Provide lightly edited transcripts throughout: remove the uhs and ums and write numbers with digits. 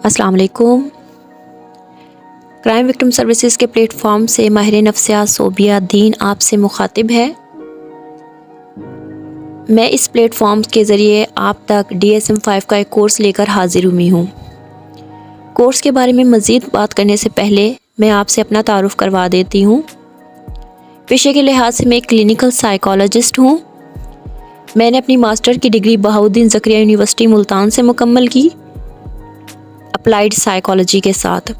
अस्सलाम वालेकुम। Crime victim services के प्लेटफॉर्म से माहिर नफ्सियात सोबिया दीन आपसे मुखातिब है। मैं इस प्लेटफॉर्म के ज़रिए आप तक DSM-5 का एक कोर्स लेकर हाजिर हुई हूँ। कोर्स के बारे में मज़ीद बात करने से पहले मैं आपसे अपना तारुफ़ करवा देती हूँ। पेशे के लिहाज से मैं एक क्लिनिकल साइकोलॉजिस्ट हूँ। मैंने अपनी मास्टर की डिग्री बहाउद्दीन ज़करिया यूनिवर्सिटी मुल्तान से मुकम्मल की, अप्लाइड साइकोलॉजी के साथ।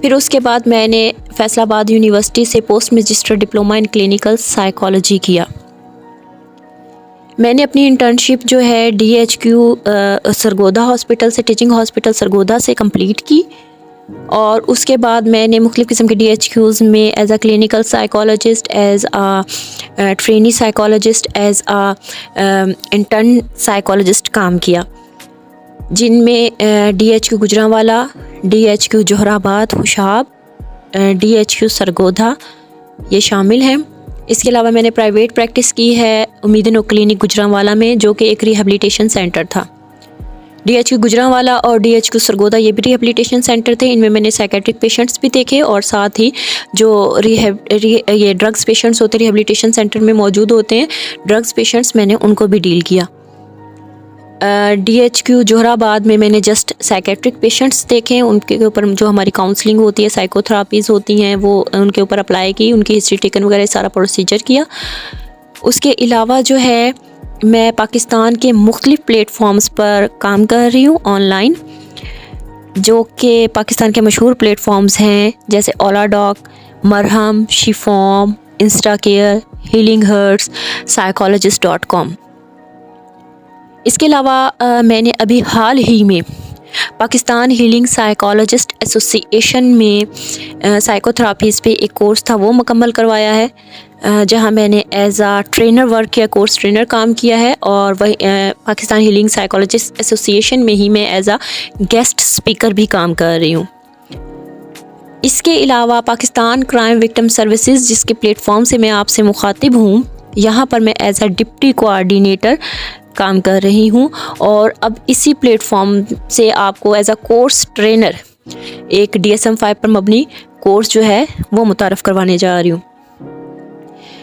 फिर उसके बाद मैंने फैसलाबाद यूनिवर्सिटी से post magister diploma in clinical psychology किया। मैंने अपनी इंटर्नशिप जो है DHQ सरगोदा हॉस्पिटल से, टीचिंग हॉस्पिटल सरगोदा से कंप्लीट की और उसके बाद मैंने मुख्तलिफ़ किस्म के DHQs में as a clinical psychologist, as a trainee psychologist, as a intern psychologist काम किया, जिनमें DHQ Gujranwala, DHQ Johrabad हुशाब, DHQ Sargodha ये शामिल हैं। इसके अलावा मैंने प्राइवेट प्रैक्टिस की है उम्मीद-ए-नौ क्लिनिक गुजरांवाला में, जो कि एक रिहेबिलिटेशन सेंटर था। DHQ गुजरांवाला और DHQ सरगोदा ये भी रिहेबिलिटेशन सेंटर थे। इनमें मैंने साइकेट्रिक पेशेंट्स भी देखे और साथ ही जो ये ड्रग्स पेशेंट्स होते हैं रिहेबिलिटेशन सेंटर में मौजूद होते हैं, ड्रग्स पेशेंट्स, मैंने उनको भी डील किया। DHQ जोहराबाद में मैंने जस्ट साइकेट्रिक पेशेंट्स देखे, उनके ऊपर जो हमारी काउंसलिंग होती है, साइकोथेरापीज़ होती हैं, वो उनके ऊपर अप्लाई की, उनकी हिस्ट्री टेकन वगैरह सारा प्रोसीजर किया। उसके अलावा जो है मैं पाकिस्तान के मुख्तलिफ़ प्लेटफॉर्म्स पर काम कर रही हूँ ऑनलाइन, जो कि पाकिस्तान के मशहूर प्लेटफॉर्म्स हैं जैसे ओलाडॉक, मरहम, शिफॉर्म, इंस्टाकेयर, हीलिंग हर्ट्स, psychologist.com। इसके अलावा मैंने अभी हाल ही में पाकिस्तान हीलिंग साइकोलॉजिस्ट एसोसिएशन में साइकोथेरापीज़ पे एक कोर्स था, वो मुकम्मल करवाया है, जहां मैंने एज आ ट्रेनर वर्क किया, कोर्स ट्रेनर काम किया है। और वही पाकिस्तान हीलिंग साइकोलॉजिस्ट एसोसिएशन में ही मैं एज आ गेस्ट स्पीकर भी काम कर रही हूँ। इसके अलावा पाकिस्तान क्राइम विक्टिम सर्विसेज, जिसके प्लेटफॉर्म से मैं आपसे मुखातिब हूँ, यहाँ पर मैं एज आ डिप्टी कोऑर्डिनेटर काम कर रही हूँ। और अब इसी प्लेटफॉर्म से आपको एज अ कोर्स ट्रेनर एक DSM-5 पर मबनी कोर्स जो है वो मुतारफ़ करवाने जा रही हूँ।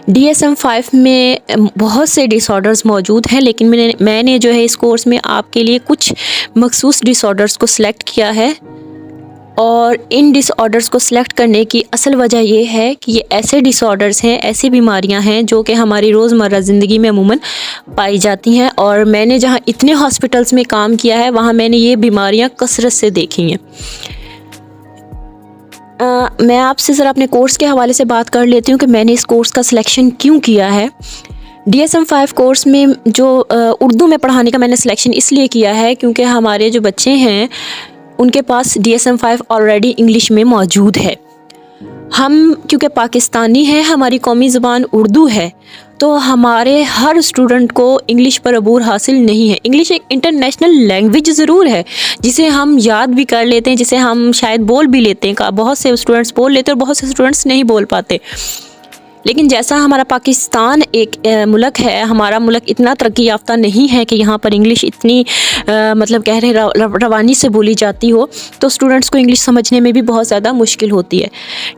DSM-5 में बहुत से डिसऑर्डर्स मौजूद हैं, लेकिन मैंने जो है इस कोर्स में आपके लिए कुछ मखसूस डिसऑर्डर्स को सिलेक्ट किया है। और इन डिसऑर्डर्स को सिलेक्ट करने की असल वजह ये है कि ये ऐसे डिसऑर्डर्स हैं, ऐसी बीमारियां हैं जो कि हमारी रोज़मर्रा ज़िंदगी में अमूमन पाई जाती हैं। और मैंने जहां इतने हॉस्पिटल्स में काम किया है, वहां मैंने ये बीमारियां कसरत से देखी हैं। मैं आपसे ज़रा अपने कोर्स के हवाले से बात कर लेती हूँ कि मैंने इस कोर्स का सिलेक्शन क्यों किया है। DSM-5 कोर्स में जो उर्दू में पढ़ाने का मैंने सिलेक्शन इसलिए किया है क्योंकि हमारे जो बच्चे हैं उनके पास DSM-5 ऑलरेडी इंग्लिश में मौजूद है। हम क्योंकि पाकिस्तानी हैं, हमारी कौमी ज़बान उर्दू है, तो हमारे हर स्टूडेंट को इंग्लिश पर अबूर हासिल नहीं है। इंग्लिश एक इंटरनेशनल लैंग्वेज ज़रूर है जिसे हम याद भी कर लेते हैं, जिसे हम शायद बोल भी लेते हैं, बहुत से स्टूडेंट्स बोल लेते हैं और बहुत से स्टूडेंट्स नहीं बोल पाते। लेकिन जैसा हमारा पाकिस्तान एक मुल्क है, हमारा मुल्क इतना तरक्की याफ्ता नहीं है कि यहाँ पर इंग्लिश इतनी मतलब कह रहे रवानी से बोली जाती हो, तो स्टूडेंट्स को इंग्लिश समझने में भी बहुत ज़्यादा मुश्किल होती है।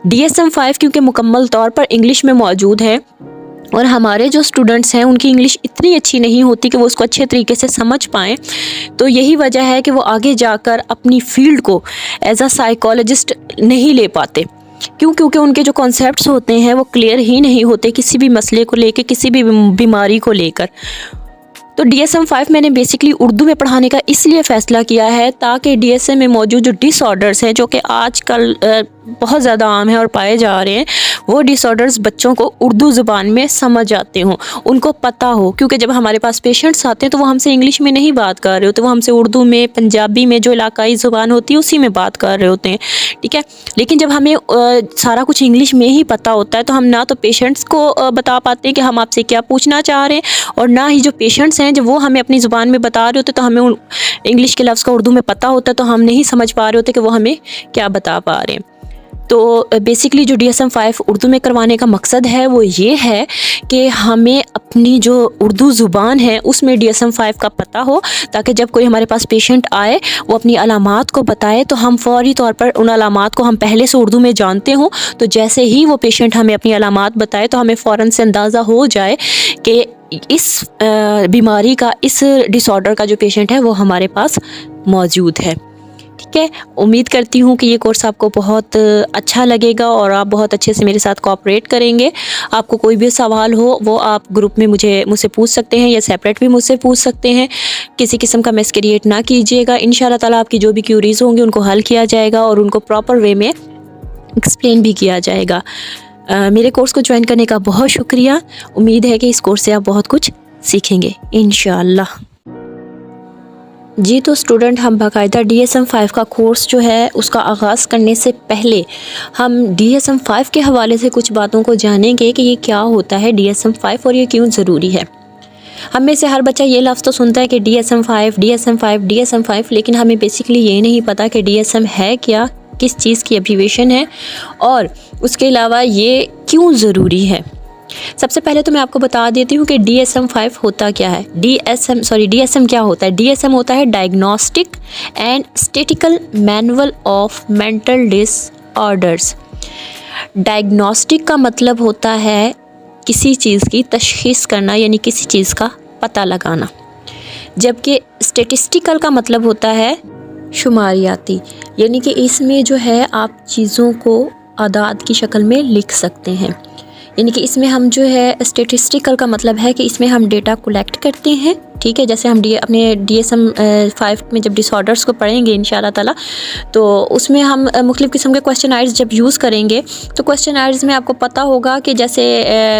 DSM-5 क्योंकि मुकम्मल तौर पर इंग्लिश में मौजूद है और हमारे जो स्टूडेंट्स हैं उनकी इंग्लिश इतनी अच्छी नहीं होती कि वो उसको अच्छे तरीके से समझ पाएँ, तो यही वजह है कि वो आगे जाकर अपनी फ़ील्ड को एज अ साइकोलॉजिस्ट नहीं ले पाते। क्योंकि उनके जो कॉन्सेप्ट्स होते हैं वो क्लियर ही नहीं होते किसी भी मसले को लेकर, किसी भी बीमारी को लेकर। तो DSM-5 मैंने बेसिकली उर्दू में पढ़ाने का इसलिए फ़ैसला किया है ताकि DSM में मौजूद जो डिसऑर्डर्स हैं, जो कि आजकल बहुत ज़्यादा आम है और पाए जा रहे हैं, वो डिसऑर्डर्स बच्चों को उर्दू ज़ुबान में समझ आते हों, उनको पता हो। क्योंकि जब हमारे पास पेशेंट्स आते हैं तो वो हमसे इंग्लिश में नहीं बात कर रहे होते, वो हमसे उर्दू में, पंजाबी में, जो इलाकाई ज़ुबान होती है उसी में बात कर रहे होते हैं, ठीक है। लेकिन जब हमें सारा कुछ इंग्लिश में ही पता होता है तो हम ना तो पेशेंट्स को बता पाते हैं कि हम आपसे क्या पूछना चाह रहे हैं, और ना ही जो पेशेंट्स हैं जब वो हमें अपनी ज़ुबान में बता रहे होते तो हमें इंग्लिश के लफ्ज़ का उर्दू में पता होता है तो हम नहीं समझ पा रहे होते कि वो हमें क्या बता पा रहे हैं। तो बेसिकली जो DSM-5 उर्दू में करवाने का मकसद है वो ये है कि हमें अपनी जो उर्दू ज़ुबान है उसमें DSM-5 का पता हो, ताकि जब कोई हमारे पास पेशेंट आए वो अपनी अलामात को बताए तो हम फ़ौरी तौर पर उन अलामात को हम पहले से उर्दू में जानते हों, तो जैसे ही वो पेशेंट हमें अपनी अलामात बताए तो हमें फ़ौरन से अंदाज़ा हो जाए कि इस बीमारी का, इस डिसऑर्डर का जो पेशेंट है वो हमारे पास मौजूद है। ठीक है, उम्मीद करती हूँ कि ये कोर्स आपको बहुत अच्छा लगेगा और आप बहुत अच्छे से मेरे साथ कोऑपरेट करेंगे। आपको कोई भी सवाल हो वो आप ग्रुप में मुझसे पूछ सकते हैं या सेपरेट भी मुझसे पूछ सकते हैं। किसी किस्म का मिस क्रिएट ना कीजिएगा। इंशाल्लाह ताला आपकी जो भी क्यूरीज़ होंगी उनको हल किया जाएगा और उनको प्रॉपर वे में एक्सप्लेन भी किया जाएगा। मेरे कोर्स को ज्वाइन करने का बहुत शुक्रिया। उम्मीद है कि इस कोर्स से आप बहुत कुछ सीखेंगे इंशाल्लाह। जी तो स्टूडेंट, हम बाकायदा DSM-5 का कोर्स जो है उसका आगाज़ करने से पहले हम DSM-5 के हवाले से कुछ बातों को जानेंगे कि ये क्या होता है DSM-5 और ये क्यों ज़रूरी है। हम में से हर बच्चा ये लफ्ज़ तो सुनता है कि DSM-5 DSM-5 DSM-5, लेकिन हमें बेसिकली ये नहीं पता कि DSM है क्या, किस चीज़ की एब्रीवेशन है और उसके अलावा ये क्यों ज़रूरी है। सबसे पहले तो मैं आपको बता देती हूँ कि DSM-5 होता क्या है। DSM क्या होता है। DSM होता है diagnostic and statistical manual of mental disorders. Diagnostic का मतलब होता है किसी चीज़ की तशख़ीस करना, यानी किसी चीज़ का पता लगाना, जबकि स्टैटिस्टिकल का मतलब होता है शुमारियाती, यानी कि इसमें जो है आप चीज़ों को आदाद की शक्ल में लिख सकते हैं। यानी कि इसमें हम जो है स्टैटिस्टिकल का मतलब है कि इसमें हम डेटा कलेक्ट करते हैं। ठीक है, जैसे हम अपने DSM-5 में जब डिसऑर्डर्स को पढ़ेंगे इंशाल्लाह ताला, तो उसमें हम मुख्तलिफ़ किस्म के क्वेश्चनायर्स जब यूज़ करेंगे तो क्वेश्चनायर्स में आपको पता होगा कि जैसे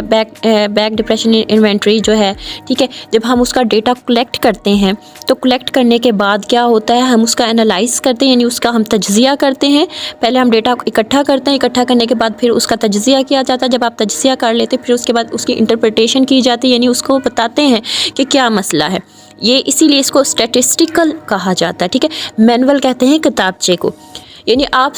बैक डिप्रेशन इन्वेंट्री जो है, ठीक है, जब हम उसका डेटा कलेक्ट करते हैं तो कलेक्ट करने के बाद क्या होता है, हम उसका एनालाइज़ करते हैं, यानी उसका हम तज्ज़िया करते हैं। पहले हम डेटा इकट्ठा करते हैं, इकट्ठा करने के बाद फिर उसका तज्ज़िया किया जाता है। जब आप तज्ज़िया कर लेते फिर उसके बाद उसकी इंटरप्रिटेशन की जाती है, यानी उसको बताते हैं कि क्या मसला है। ये इसीलिए इसको स्टैटिस्टिकल कहा जाता है। ठीक है, मैनुअल कहते हैं किताबचे को। यानी आप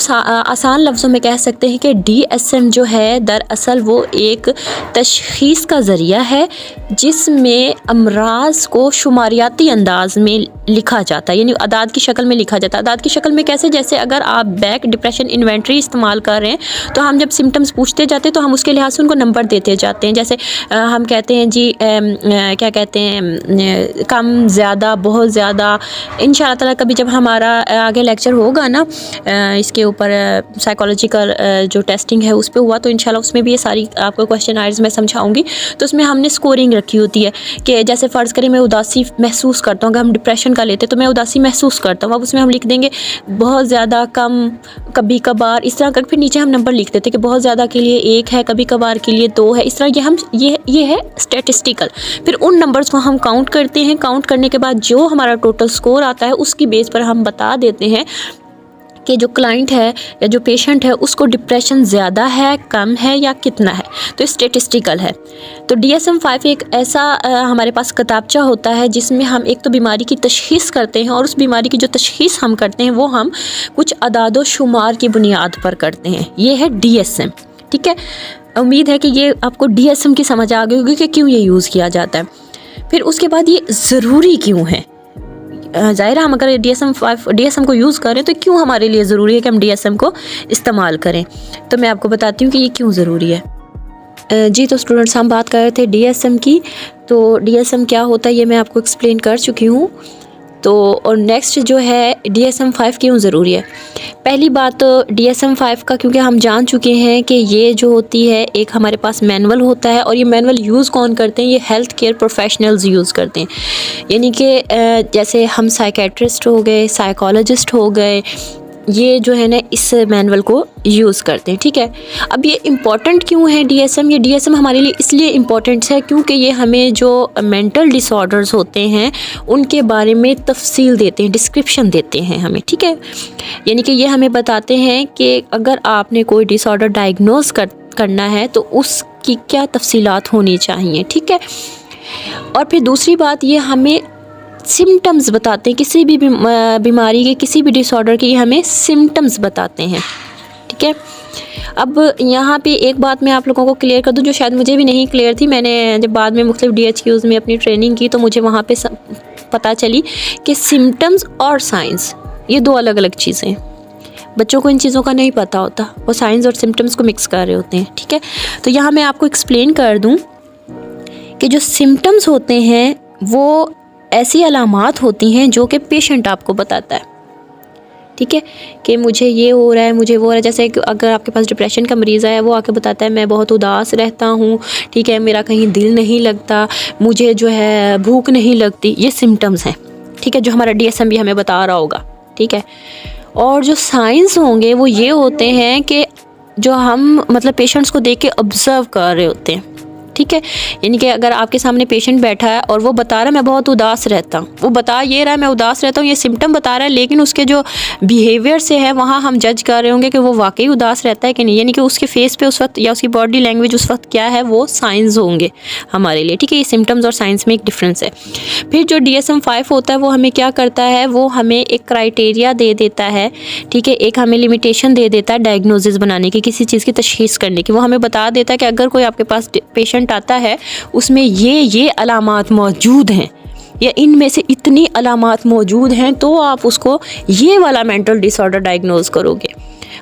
आसान लफ्ज़ों में कह सकते हैं कि DSM जो है दरअसल वो एक तशख़ीस का ज़रिया है जिसमें अमराज को शुमारियाती अंदाज में लिखा जाता है, यानी आदाद की शक्ल में लिखा जाता है। आदाद की शक्ल में कैसे, जैसे अगर आप बैक डिप्रेशन इन्वेंट्री इस्तेमाल कर रहे हैं तो हम जब सिम्टम्स पूछते जाते हैं तो हम उसके लिहाज से उनको नंबर देते जाते हैं। जैसे हम कहते हैं जी क्या कहते हैं, कम, ज़्यादा, बहुत ज़्यादा। इंशाअल्लाह ताला कभी जब हमारा आगे लेक्चर होगा ना इसके ऊपर साइकोलॉजिकल जो टेस्टिंग है उस पर हुआ, तो इंशाल्लाह उसमें भी ये सारी आपको क्वेश्चनायर्स मैं समझाऊंगी। तो उसमें हमने स्कोरिंग रखी होती है कि जैसे फ़र्ज़ करें मैं उदासी महसूस करता हूँ, अगर हम डिप्रेशन का लेते तो मैं उदासी महसूस करता हूँ, अब उसमें हम लिख देंगे बहुत ज़्यादा, कम, कभी कभार, इस तरह कर फिर नीचे हम नंबर लिख देते कि बहुत ज़्यादा के लिए 1 है, कभी कभार के लिए 2 है। इस तरह ये है स्टैटिस्टिकल। फिर उन नंबर्स को हम काउंट करते हैं। काउंट करने के बाद जो हमारा टोटल स्कोर आता है उसकी बेस पर हम बता देते हैं कि जो क्लाइंट है या जो पेशेंट है उसको डिप्रेशन ज़्यादा है, कम है या कितना है। तो स्टैटिस्टिकल है। तो DSM-5 एक ऐसा हमारे पास किताबचा होता है जिसमें हम एक तो बीमारी की तशख़ीस करते हैं और उस बीमारी की जो तशख़ीस हम करते हैं वो हम कुछ अदाद शुमार की बुनियाद पर करते हैं। ये है DSM। ठीक है, उम्मीद है कि ये आपको DSM की समझ आ गई होगी कि क्यों ये यूज़ किया जाता है। फिर उसके बाद ये ज़रूरी क्यों है। ज़ाहिर है हम अगर DSM को यूज़ करें तो क्यों हमारे लिए ज़रूरी है कि हम DSM को इस्तेमाल करें। तो मैं आपको बताती हूँ कि ये क्यों ज़रूरी है। जी तो स्टूडेंट्स, हम बात कर रहे थे DSM की। तो DSM क्या होता है ये मैं आपको एक्सप्लेन कर चुकी हूँ। तो और नेक्स्ट जो है DSM-5 क्यों ज़रूरी है। पहली बात तो DSM-5 का, क्योंकि हम जान चुके हैं कि ये जो होती है एक हमारे पास मैनुअल होता है और ये मैनुअल यूज़ कौन करते हैं, ये हेल्थ केयर प्रोफेशनल्स यूज़ करते हैं। यानी कि जैसे हम साइकेट्रिस्ट हो गए, साइकोलॉजिस्ट हो गए, ये जो है ना इस मैनुअल को यूज़ करते हैं। ठीक है, अब ये इम्पॉर्टेंट क्यों है DSM। ये DSM हमारे लिए इसलिए इम्पॉर्टेंट है क्योंकि ये हमें जो मेंटल डिसऑर्डर्स होते हैं उनके बारे में तफसील देते हैं, डिस्क्रिप्शन देते हैं हमें। ठीक है, यानी कि ये हमें बताते हैं कि अगर आपने कोई डिसऑर्डर डायग्नोज करना है तो उसकी क्या तफसीलात होनी चाहिए। ठीक है, और फिर दूसरी बात ये हमें सिम्टम्स बताते हैं, किसी भी बीमारी के, किसी भी डिसऑर्डर के ये हमें सिम्टम्स बताते हैं। ठीक है, अब यहाँ पे एक बात मैं आप लोगों को क्लियर कर दूँ जो शायद मुझे भी नहीं क्लियर थी। मैंने जब बाद में मुख्तलिफ DHQs में अपनी ट्रेनिंग की तो मुझे वहाँ पे पता चली कि सिम्टम्स और साइंस ये दो अलग अलग चीज़ें हैं। बच्चों को इन चीज़ों का नहीं पता होता, वो साइंस और सिम्टम्स को मिक्स कर रहे होते हैं। ठीक है, तो यहाँ मैं आपको एक्सप्लेन कर दूँ कि जो सिम्टम्स होते हैं वो ऐसी अलामात होती हैं जो कि पेशेंट आपको बताता है। ठीक है, कि मुझे ये हो रहा है, मुझे वो हो रहा है। जैसे अगर आपके पास डिप्रेशन का मरीज़ है, वो आके बताता है मैं बहुत उदास रहता हूँ, ठीक है, मेरा कहीं दिल नहीं लगता, मुझे जो है भूख नहीं लगती, ये सिम्टम्स हैं। ठीक है, जो हमारा DSM भी हमें बता रहा होगा। ठीक है, और जो साइंस होंगे वो ये होते हैं कि जो हम मतलब पेशेंट्स को देख के ऑब्ज़र्व कर रहे होते हैं। ठीक है, यानी कि अगर आपके सामने पेशेंट बैठा है और वो बता रहा है मैं बहुत उदास रहता हूँ, वो बता ये रहा है मैं उदास रहता हूँ, ये सिम्टम बता रहा है, लेकिन उसके जो बिहेवियर से है वहाँ हम जज कर रहे होंगे कि वो वाकई उदास रहता है कि नहीं। यानी कि उसके फेस पे उस वक्त या उसकी बॉडी लैंग्वेज उस वक्त क्या है, वो साइंस होंगे हमारे लिए। ठीक है, ये सिम्टम्स और साइंस में एक डिफरेंस है। फिर जो DSM-5 होता है वो हमें क्या करता है, वो हमें एक क्राइटेरिया दे देता है। ठीक है, एक हमें लिमिटेशन दे देता है डायग्नोसिस बनाने की, किसी चीज़ की तशख़ीस करने की। वो हमें बता देता है कि अगर कोई आपके पास पेशेंट आता है उसमें ये अलामात मौजूद हैं या इनमें से इतनी अलामात मौजूद हैं तो आप उसको ये वाला मेंटल डिसऑर्डर डायग्नोज करोगे।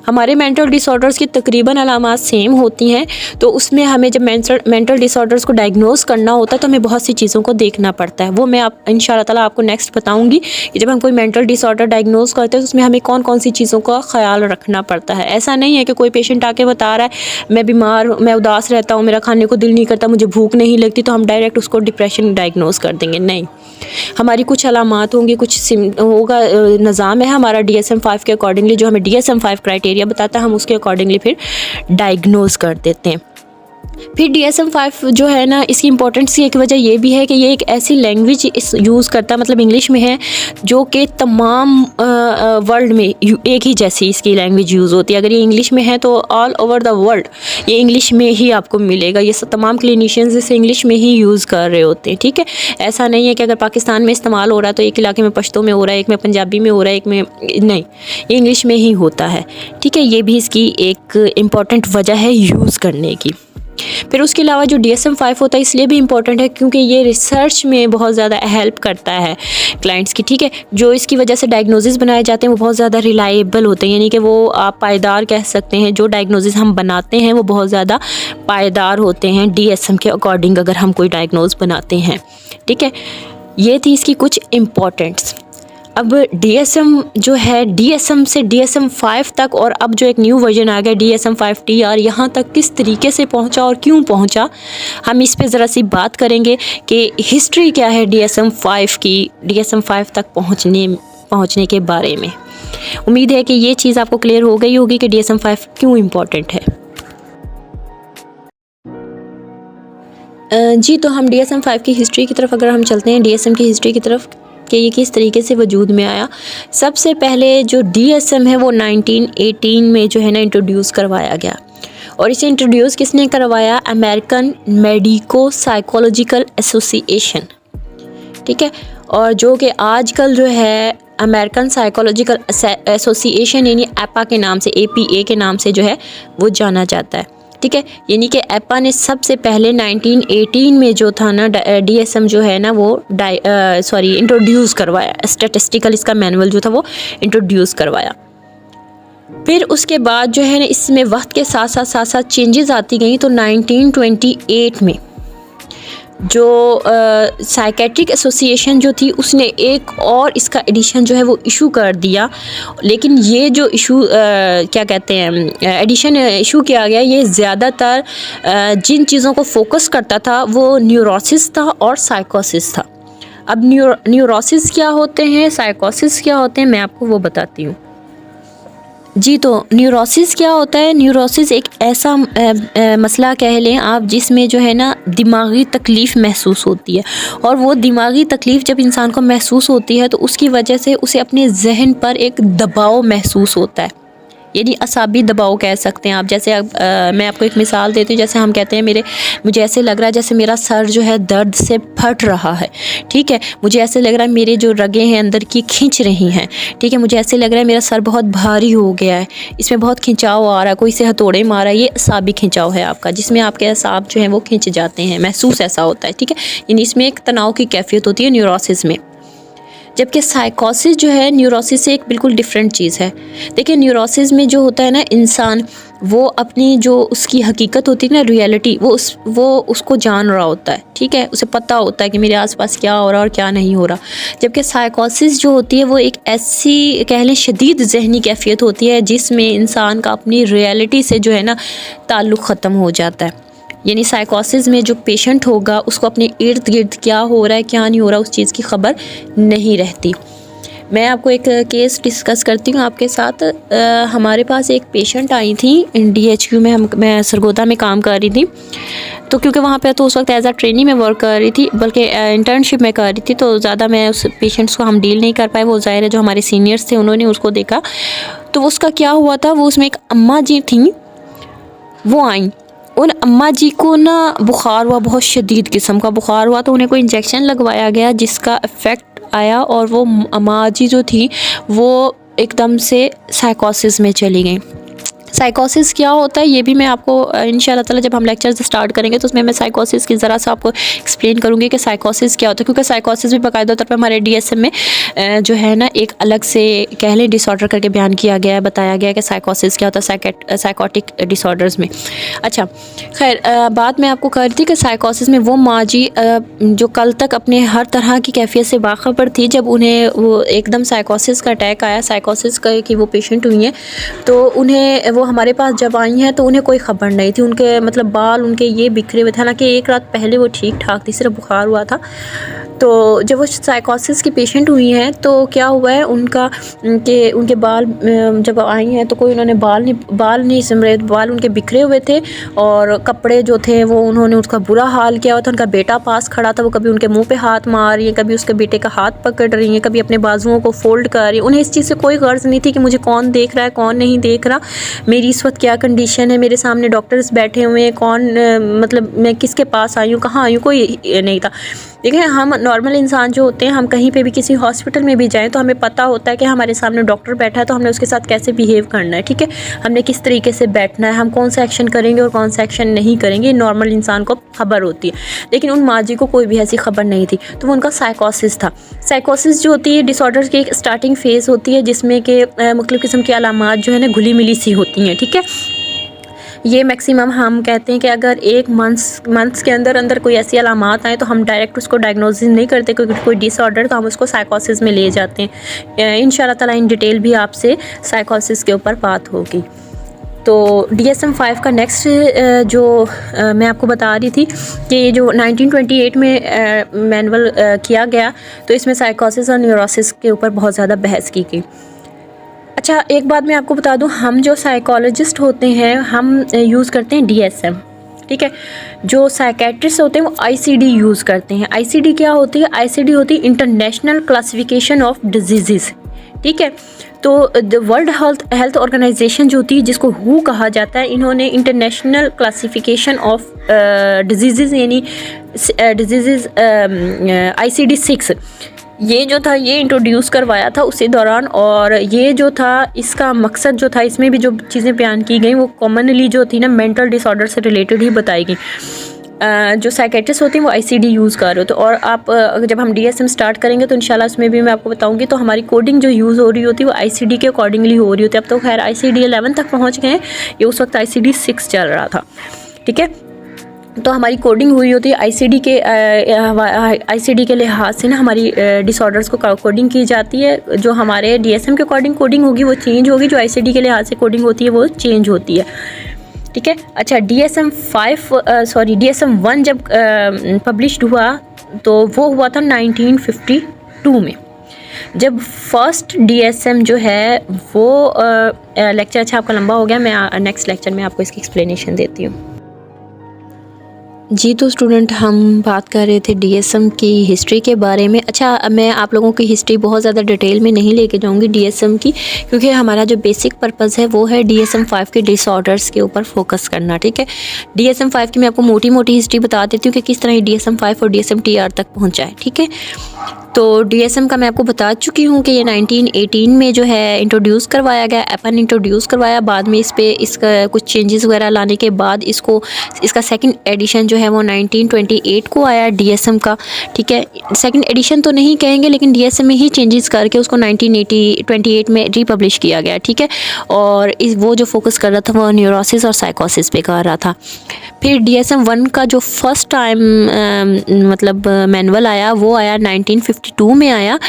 हमारे मेंटल डिसऑर्डर्स की तकरीबन अलामात सेम होती हैं, तो उसमें हमें जब मेंटल डिसऑर्डर्स को डायग्नोज करना होता है तो हमें बहुत सी चीज़ों को देखना पड़ता है। वो मैं इंशाल्लाह ताला आपको नेक्स्ट बताऊंगी कि जब हम कोई मेंटल डिसऑर्डर डायग्नोज करते हैं तो उसमें हमें कौन कौन सी चीज़ों का ख्याल रखना पड़ता है। ऐसा नहीं है कि कोई पेशेंट आके बता रहा है मैं बीमार, मैं उदास रहता हूँ, मेरा खाने को दिल नहीं करता, मुझे भूख नहीं लगती, तो हम डायरेक्ट उसको डिप्रेशन डायग्नोज कर देंगे। नहीं, हमारी कुछ अलामात होंगी, कुछ होगा, निज़ाम है हमारा DSM-5 के अकॉर्डिंगली, जो हमें DSM-5 क्राइटेरिया बताता है हम उसके अकॉर्डिंगली फिर डायग्नोज कर देते हैं। फिर DSM-5 जो है ना, इसकी इंपॉर्टेंस की एक वजह ये भी है कि ये एक ऐसी लैंग्वेज यूज़ करता है, मतलब इंग्लिश में है, जो कि तमाम वर्ल्ड में एक ही जैसी इसकी लैंग्वेज यूज़ होती है। अगर ये इंग्लिश में है तो ऑल ओवर द वर्ल्ड ये इंग्लिश में ही आपको मिलेगा। ये तमाम क्लिनिशियंस इसे इंग्लिश में ही यूज़ कर रहे होते हैं। ठीक है, ऐसा नहीं है कि अगर पाकिस्तान में इस्तेमाल हो रहा है तो एक इलाके में पश्तो में हो रहा है, एक में पंजाबी में हो रहा है, एक में नहीं, ये इंग्लिश में ही होता है। ठीक है, ये भी इसकी एक इम्पॉर्टेंट वजह है यूज़ करने की। फिर उसके अलावा जो DSM-5 होता है इसलिए भी इम्पॉर्टेंट है क्योंकि ये रिसर्च में बहुत ज़्यादा हेल्प करता है क्लाइंट्स की। ठीक है, जो इसकी वजह से डायग्नोसिस बनाए जाते हैं वो बहुत ज़्यादा रिलायबल होते हैं, यानी कि वो आप पायदार कह सकते हैं। जो डायग्नोसिस हम बनाते हैं वो बहुत ज़्यादा पायदार होते हैं DSM के अकॉर्डिंग, अगर हम कोई डायग्नोज बनाते हैं। ठीक है, ये थी इसकी कुछ इम्पॉर्टेंट्स। अब DSM जो है, DSM से DSM-5 तक, और अब जो एक न्यू वर्जन आ गया DSM-5TR, यहाँ तक किस तरीके से पहुँचा और क्यों पहुँचा, हम इस पे ज़रा सी बात करेंगे कि हिस्ट्री क्या है DSM-5 की, DSM-5 तक पहुँचने के बारे में। उम्मीद है कि ये चीज़ आपको क्लियर हो गई होगी कि DSM-5 क्यों इम्पोर्टेंट है। जी, तो हम DSM-5 की हिस्ट्री की तरफ अगर हम चलते हैं, DSM की हिस्ट्री की तरफ कि ये किस तरीके से वजूद में आया। सबसे पहले जो DSM है वो 1918 में जो है ना इंट्रोड्यूस करवाया गया, और इसे इंट्रोड्यूस किसने करवाया, अमेरिकन मेडिको साइकोलॉजिकल एसोसिएशन। ठीक है, और जो कि आजकल जो है अमेरिकन साइकोलॉजिकल एसोसिएशन यानी एपा के नाम से, APA के नाम से जो है वो जाना जाता है। ठीक है, यानी कि एपा ने सबसे पहले 1918 में जो था ना DSM जो है ना वो इंट्रोड्यूस करवाया, स्टैटिस्टिकल इसका मैनुअल जो था वो इंट्रोड्यूस करवाया। फिर उसके बाद जो है ना इसमें वक्त के साथ साथ चेंजेस आती गई। तो 1928 में जो साइकेट्रिक एसोसिएशन जो थी उसने एक और इसका एडिशन जो है वो इशू कर दिया, लेकिन ये जो इशू क्या कहते हैं एडिशन इशू किया गया, ये ज़्यादातर जिन चीज़ों को फोकस करता था वो न्यूरोसिस था और साइकोसिस था। अब न्यूरोसिस क्या होते हैं, साइकोसिस क्या होते हैं, मैं आपको वो बताती हूँ। जी, तो न्यूरोसिस क्या होता है, न्यूरोसिस एक ऐसा मसला कह लें आप जिसमें जो है ना दिमागी तकलीफ़ महसूस होती है, और वो दिमागी तकलीफ़ जब इंसान को महसूस होती है तो उसकी वजह से उसे अपने जहन पर एक दबाव महसूस होता है। यानी असाबी दबाव कह सकते हैं आप। जैसे अब मैं आपको एक मिसाल देती हूँ। जैसे हम कहते हैं मुझे ऐसे लग रहा है जैसे मेरा सर जो है दर्द से फट रहा है, ठीक है। मुझे ऐसे लग रहा है मेरे जो रगें हैं अंदर की खींच रही हैं, ठीक है। मुझे ऐसे लग रहा है मेरा सर बहुत भारी हो गया है, इसमें बहुत खिंचाव आ रहा है, कोई से हथौड़े मारा है। ये असाबी खिंचाव है आपका, जिसमें आपके असाब जो हैं वो खिंच जाते हैं, महसूस ऐसा होता है, ठीक है। यानी इसमें एक तनाव की कैफियत होती है न्यूरोसिस में। जबकि साइकोसिस जो है न्यूरोसिस से एक बिल्कुल डिफरेंट चीज़ है। देखिए न्यूरोसिस में जो होता है ना, इंसान वो अपनी जो उसकी हकीकत होती है ना, रियलिटी, वो उसको जान रहा होता है, ठीक है। उसे पता होता है कि मेरे आसपास क्या हो रहा है और क्या नहीं हो रहा। जबकि साइकोसिस जो होती है वो एक ऐसी कह लें शदीद जहनी कैफियत होती है जिसमें इंसान का अपनी रियलिटी से जो है ना ताल्लुक़ ख़त्म हो जाता है। यानी साइकोसिस में जो पेशेंट होगा उसको अपने इर्द गिर्द क्या हो रहा है क्या नहीं हो रहा उस चीज़ की ख़बर नहीं रहती। मैं आपको एक केस डिस्कस करती हूँ आपके साथ। हमारे पास एक पेशेंट आई थी DHQ में, मैं सरगोदा में काम कर रही थी। तो क्योंकि वहाँ पे तो उस वक्त एज आ ट्रेनी में वर्क कर रही थी, बल्कि इंटर्नशिप में कर रही थी, तो ज़्यादा मैं उस पेशेंट्स को हम डील नहीं कर पाए। वो ज़ाहिर है जो हमारे सीनियर्स थे उन्होंने उसको देखा। तो उसका क्या हुआ था, वो उसमें एक अम्मा जी थी, वो आई। उन अम्मा जी को ना बुखार हुआ, बहुत शदीद किस्म का बुखार हुआ। तो उन्हें कोई इंजेक्शन लगवाया गया जिसका इफ़ेक्ट आया और वो अम्मा जी जो थी वो एकदम से साइकोसिस में चली गई। साइकोसिस क्या होता है ये भी मैं आपको इंशाल्लाह ताला जब हम लेक्चर्स स्टार्ट करेंगे तो उसमें मैं साइकोसिस की ज़रा सा आपको एक्सप्लेन करूँगी कि साइकोसिस क्या होता है। क्योंकि साइकोसिस भी बाकायदा तौर पर हमारे DSM में जो है ना एक अलग से कह लें डिसऑर्डर करके बयान किया गया है, बताया गया है कि साइकोसिस क्या होता है साइकोटिक डिसऑर्डर्स में। अच्छा खैर, बात मैं आपको कर रही थी कि साइकोसिस में वो माँ जी जो कल तक अपने हर तरह की कैफियत से बाखबर थी, जब उन्हें वो एकदम साइकोसिस का अटैक आया, साइकोसिस का कि वो पेशेंट हुई हैं, तो उन्हें वो हमारे पास जब आई हैं तो उन्हें कोई ख़बर नहीं थी। उनके मतलब बाल उनके ये बिखरे हुए थे, हालांकि एक रात पहले वो ठीक ठाक थी, सिर्फ बुखार हुआ था। तो जब वो साइकोसिस की पेशेंट हुई हैं तो क्या हुआ है उनके बाल जब आई हैं तो कोई उन्होंने बाल नहीं सिमरे, बाल उनके बिखरे हुए थे और कपड़े जो थे वो उन्होंने उसका बुरा हाल किया हुआ था। उनका बेटा पास खड़ा था, वो कभी उनके मुंह पे हाथ मार रही है, कभी उसके बेटे का हाथ पकड़ रही है, कभी अपने बाजुओं को फोल्ड कर रही है। उन्हें इस चीज़ से कोई गर्ज नहीं थी कि मुझे कौन देख रहा है कौन नहीं देख रहा, मेरी इस वक्त क्या कंडीशन है, मेरे सामने डॉक्टर्स बैठे हुए हैं, कौन मतलब मैं किसके पास आई हूँ, कहाँ आई हूँ, कोई नहीं था। देखिए हम नॉर्मल इंसान जो होते हैं, हम कहीं पे भी किसी हॉस्पिटल में भी जाएं तो हमें पता होता है कि हमारे सामने डॉक्टर बैठा है तो हमने उसके साथ कैसे बिहेव करना है, ठीक है। हमने किस तरीके से बैठना है, हम कौन सा एक्शन करेंगे और कौन सा एक्शन नहीं करेंगे, नॉर्मल इंसान को खबर होती है। लेकिन उन माँ जी को कोई भी ऐसी खबर नहीं थी, तो वो उनका साइकोसिस था। साइकोसिस जो होती है डिसऑर्डर्स की एक स्टार्टिंग फेज़ होती है जिसमें कि मुख्तलिफ़ किस्म की अलामात जो है ना घुली मिली सी होती हैं, ठीक है। ये मैक्सिमम हम कहते हैं कि अगर एक मंथ्स के अंदर कोई ऐसी अलामात आए तो हम डायरेक्ट उसको डायग्नोसिस नहीं करते कोई डिसऑर्डर, तो हम उसको साइकोसिस में ले जाते हैं। इंशाल्लाह ताला इन डिटेल भी आपसे साइकोसिस के ऊपर बात होगी। तो DSM-5 का नेक्स्ट जो मैं आपको बता रही थी कि जो 1928 में मैनुअल किया गया, तो इसमें साइकोसिस और न्यूरोसिस के ऊपर बहुत ज़्यादा बहस की गई। अच्छा एक बात मैं आपको बता दूं, हम जो साइकोलॉजिस्ट होते हैं हम यूज़ करते हैं DSM, ठीक है। जो साइकेट्रिस्ट होते हैं वो ICD यूज़ करते हैं। ICD क्या होती है? ICD होती है इंटरनेशनल क्लासिफिकेशन ऑफ डिजीज़, ठीक है। तो द वर्ल्ड हेल्थ ऑर्गेनाइजेशन जो होती है जिसको WHO कहा जाता है, इन्होंने इंटरनेशनल क्लासिफिकेशन ऑफ डिजीज़ यानी डिजीज़ ICD-6 ये जो था ये इंट्रोड्यूस करवाया था उसी दौरान। और ये जो था इसका मकसद जो था, इसमें भी जो चीज़ें बयान की गई वो कॉमनली जो थी ना मेंटल डिसऑर्डर से रिलेटेड ही बताई गई। जो साइकेट्रिस्ट होते हैं वो ICD यूज़ कर रहे हो। तो और आप जब हम DSM स्टार्ट करेंगे तो इंशाल्लाह उसमें भी मैं आपको बताऊंगी। तो हमारी कोडिंग जो यूज़ हो रही होती है वो ICD के अकॉर्डिंगली हो रही होती है। अब तो खैर ICD 11 तक पहुँच गए हैं, ये उस वक्त ICD 6 चल रहा था, ठीक है। तो हमारी कोडिंग हुई होती है ICD के लिहाज से ना, हमारी डिसऑर्डर्स को कोडिंग की जाती है। जो हमारे DSM के अकॉर्डिंग कोडिंग होगी वो चेंज होगी, जो ICD के लिहाज से कोडिंग होती है वो चेंज होती है, ठीक है। अच्छा DSM-1 जब पब्लिश्ड हुआ तो वो हुआ था 1952 में, जब फर्स्ट DSM जो है वो लेक्चर अच्छा आपका लंबा हो गया, मैं नेक्स्ट लेक्चर में आपको इसकी एक्सप्लेनेशन देती हूँ। जी तो स्टूडेंट, हम बात कर रहे थे डीएसएम की हिस्ट्री के बारे में। अच्छा, मैं आप लोगों की हिस्ट्री बहुत ज़्यादा डिटेल में नहीं लेके जाऊंगी डीएसएम की, क्योंकि हमारा जो बेसिक पर्पस है वो है डीएसएम 5 के डिसऑर्डर्स के ऊपर फोकस करना। ठीक है, डीएसएम 5 की मैं आपको मोटी मोटी हिस्ट्री बता देती हूँ कि किस तरह ये डीएसएम 5 और डीएसएम टीआर तक पहुँचा है। ठीक है, तो डीएसएम का मैं आपको बता चुकी हूँ कि ये 1918 में जो है इंट्रोड्यूस करवाया गया, एपन इंट्रोड्यूस करवाया। बाद में इस पे इसका कुछ चेंजेस वगैरह लाने के बाद इसका सेकंड एडिशन जो है वो 1928 को आया डीएसएम का। ठीक है, सेकंड एडिशन तो नहीं कहेंगे, लेकिन डीएसएम में ही चेंजेस करके उसको 1928 में रीपब्लिश किया गया। ठीक है, और वो जो फोकस कर रहा था वो न्यूरोसिस और साइकोसिस पे कर रहा था। फिर डीएसएम 1 का जो फर्स्ट टाइम मतलब मैनुअल आया वो आया 1952 में आया,